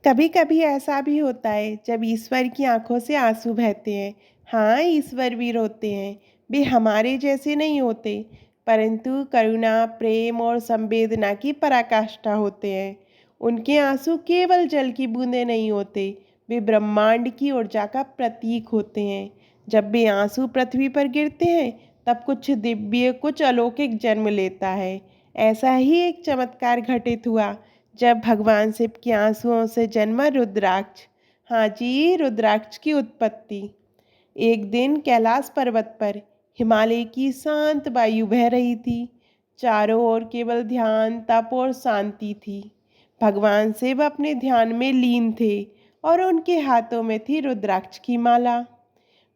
कभी कभी ऐसा भी होता है जब ईश्वर की आंखों से आंसू बहते हैं। हाँ, ईश्वर भी रोते हैं। वे हमारे जैसे नहीं होते, परंतु करुणा, प्रेम और संवेदना की पराकाष्ठा होते हैं। उनके आंसू केवल जल की बूंदें नहीं होते, वे ब्रह्मांड की ऊर्जा का प्रतीक होते हैं। जब वे आंसू पृथ्वी पर गिरते हैं, तब कुछ दिव्य, कुछ अलौकिक जन्म लेता है। ऐसा ही एक चमत्कार घटित हुआ जब भगवान शिव के आंसुओं से जन्मा रुद्राक्ष। हाँ जी, रुद्राक्ष की उत्पत्ति। एक दिन कैलाश पर्वत पर हिमालय की शांत वायु बह रही थी। चारों ओर केवल ध्यान, तप और शांति थी। भगवान शिव अपने ध्यान में लीन थे और उनके हाथों में थी रुद्राक्ष की माला।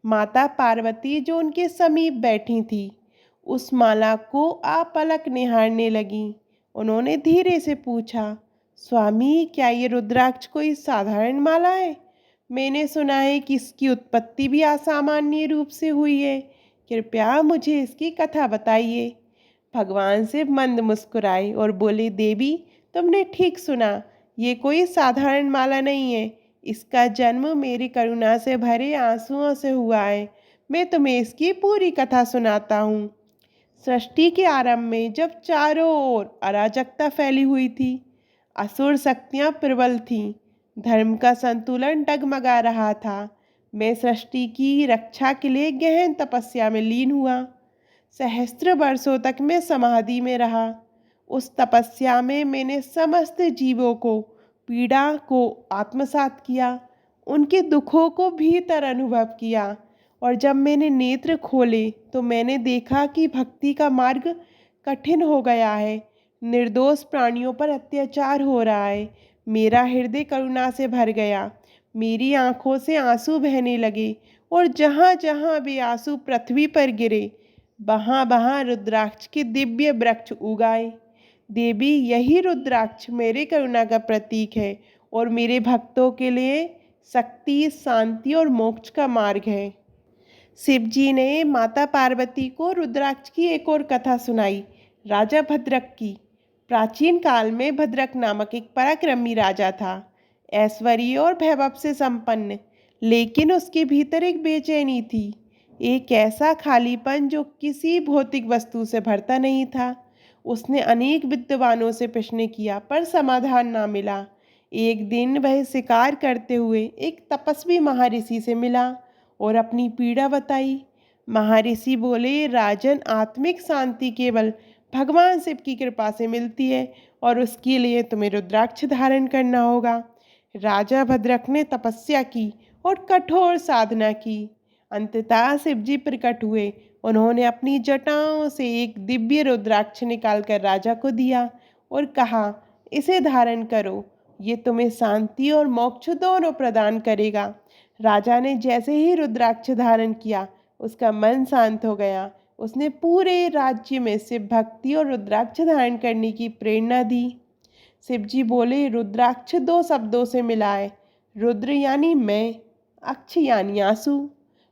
माता पार्वती जो उनके समीप बैठी थी, उस माला को आपलक निहारने लगी। उन्होंने धीरे से पूछा, स्वामी, क्या ये रुद्राक्ष कोई साधारण माला है? मैंने सुना है कि इसकी उत्पत्ति भी असामान्य रूप से हुई है। कृपया मुझे इसकी कथा बताइए। भगवान शिव मंद मुस्कुराए और बोले, देवी, तुमने ठीक सुना। ये कोई साधारण माला नहीं है। इसका जन्म मेरी करुणा से भरे आंसुओं से हुआ है। मैं तुम्हें इसकी पूरी कथा सुनाता हूँ। सृष्टि के आरंभ में जब चारों ओर अराजकता फैली हुई थी, असुर शक्तियाँ प्रबल थीं, धर्म का संतुलन डगमगा रहा था, मैं सृष्टि की रक्षा के लिए गहन तपस्या में लीन हुआ। सहस्त्र वर्षों तक मैं समाधि में रहा। उस तपस्या में मैंने समस्त जीवों को पीड़ा को आत्मसात किया, उनके दुखों को भीतर अनुभव किया। और जब मैंने नेत्र खोले तो मैंने देखा कि भक्ति का मार्ग कठिन हो गया है। निर्दोष प्राणियों पर अत्याचार हो रहा है। मेरा हृदय करुणा से भर गया। मेरी आंखों से आंसू बहने लगे और जहाँ जहाँ वे आंसू पृथ्वी पर गिरे, वहाँ वहाँ रुद्राक्ष के दिव्य वृक्ष उगाए। देवी, यही रुद्राक्ष मेरे करुणा का प्रतीक है और मेरे भक्तों के लिए शक्ति, शांति और मोक्ष का मार्ग है। शिव जी ने माता पार्वती को रुद्राक्ष की एक और कथा सुनाई, राजा भद्रक की। प्राचीन काल में भद्रक नामक एक पराक्रमी राजा था, ऐश्वर्य और वैभव से संपन्न। लेकिन उसके भीतर एक बेचैनी थी, एक ऐसा खालीपन जो किसी भौतिक वस्तु से भरता नहीं था। उसने अनेक विद्वानों से प्रश्न किया पर समाधान ना मिला। एक दिन वह शिकार करते हुए एक तपस्वी महर्षि से मिला और अपनी पीड़ा बताई। महर्षि बोले, राजन, आत्मिक शांति केवल भगवान शिव की कृपा से मिलती है और उसके लिए तुम्हें रुद्राक्ष धारण करना होगा। राजा भद्रक ने तपस्या की और कठोर साधना की। अंततः शिव जी प्रकट हुए। उन्होंने अपनी जटाओं से एक दिव्य रुद्राक्ष निकालकर राजा को दिया और कहा, इसे धारण करो, ये तुम्हें शांति और मोक्ष दोनों प्रदान करेगा। राजा ने जैसे ही रुद्राक्ष धारण किया, उसका मन शांत हो गया। उसने पूरे राज्य में शिव भक्ति और रुद्राक्ष धारण करने की प्रेरणा दी। शिव जी बोले, रुद्राक्ष दो शब्दों से मिला है, रुद्र यानी मैं, अक्ष यानी आंसू।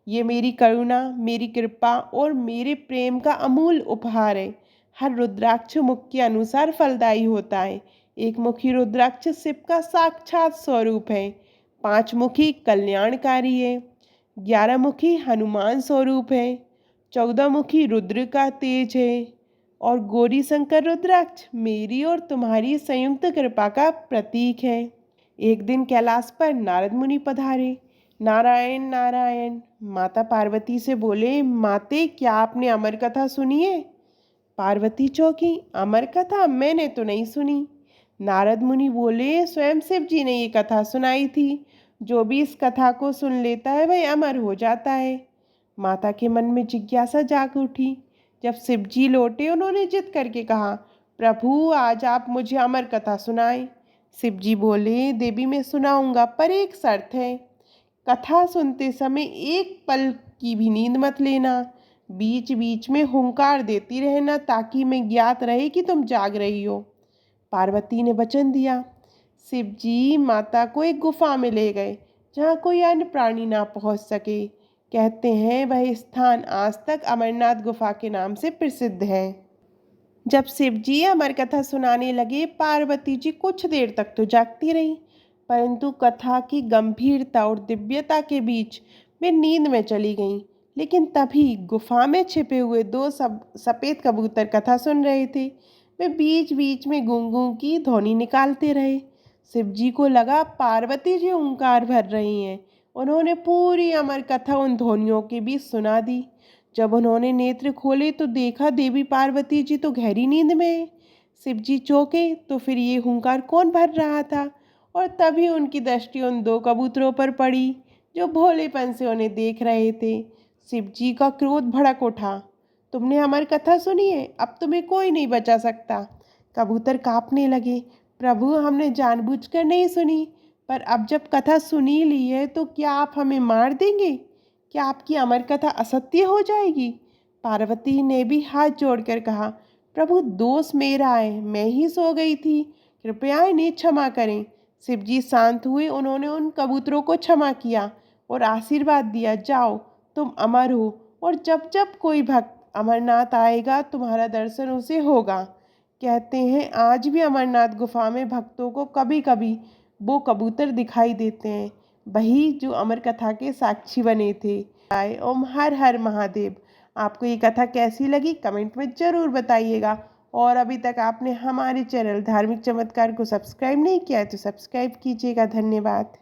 ये मेरी करुणा, मेरी कृपा और मेरे प्रेम का अमूल उपहार है। हर रुद्राक्ष मुख के अनुसार फलदायी होता है। एक मुखी रुद्राक्ष शिव का साक्षात स्वरूप है, 5 मुखी कल्याणकारी है, 11 मुखी हनुमान स्वरूप है, 14 मुखी रुद्र का तेज है और गौरी शंकर रुद्राक्ष मेरी और तुम्हारी संयुक्त कृपा का प्रतीक है। एक दिन कैलाश पर नारद मुनि पधारे। नारायण नारायण। माता पार्वती से बोले, माते, क्या आपने अमर कथा सुनी है? पार्वती चौंकी, अमर कथा? मैंने तो नहीं सुनी। नारद मुनि बोले, स्वयं शिव जी ने ये कथा सुनाई थी। जो भी इस कथा को सुन लेता है वह अमर हो जाता है। माता के मन में जिज्ञासा जाग उठी। जब शिव जी लौटे, उन्होंने जिद करके कहा, प्रभु, आज आप मुझे अमर कथा सुनाएं। शिव जी बोले, देवी, मैं सुनाऊंगा, पर एक शर्त है। कथा सुनते समय एक पल की भी नींद मत लेना। बीच बीच में हुंकार देती रहना ताकि मैं ज्ञात रहे कि तुम जाग रही हो। पार्वती ने वचन दिया। शिव जी माता को एक गुफा में ले गए जहाँ कोई अन्य प्राणी ना पहुँच सके। कहते हैं वह स्थान आज तक अमरनाथ गुफा के नाम से प्रसिद्ध है। जब शिव जी अमर कथा सुनाने लगे, पार्वती जी कुछ देर तक तो जागती रहीं। परंतु कथा की गंभीरता और दिव्यता के बीच वे नींद में चली गईं। लेकिन तभी गुफा में छिपे हुए दो सफ़ेद कबूतर कथा सुन रहे थे। वे बीच बीच में गुंगू की ध्वनि निकालते रहे। शिवजी को लगा पार्वती जी ओंकार भर रही हैं। उन्होंने पूरी अमर कथा उन ध्वनियों के बीच सुना दी। जब उन्होंने नेत्र खोले तो देखा देवी पार्वती जी तो गहरी नींद में हैं। शिवजी चौंके तो फिर ये हुंकार कौन भर रहा था। और तभी उनकी दृष्टि उन दो कबूतरों पर पड़ी जो भोलेपन से उन्हें देख रहे थे। शिवजी का क्रोध भड़क उठा। तुमने हमारी कथा सुनी है, अब तुम्हें कोई नहीं बचा सकता। कबूतर कांपने लगे। प्रभु, हमने जानबूझकर नहीं सुनी, पर अब जब कथा सुनी ली है तो क्या आप हमें मार देंगे? क्या आपकी अमर कथा असत्य हो जाएगी? पार्वती ने भी हाथ जोड़कर कहा, प्रभु, दोष मेरा है, मैं ही सो गई थी, कृपया इन्हें क्षमा करें। शिवजी शांत हुए। उन्होंने उन कबूतरों को क्षमा किया और आशीर्वाद दिया, जाओ, तुम अमर हो, और जब जब कोई भक्त अमरनाथ आएगा तुम्हारा दर्शन उसे होगा। कहते हैं आज भी अमरनाथ गुफा में भक्तों को कभी कभी वो कबूतर दिखाई देते हैं, वही जो अमर कथा के साक्षी बने थे। आए ओम हर हर महादेव। आपको ये कथा कैसी लगी कमेंट में ज़रूर बताइएगा। और अभी तक आपने हमारे चैनल धार्मिक चमत्कार को सब्सक्राइब नहीं किया है तो सब्सक्राइब कीजिएगा। धन्यवाद।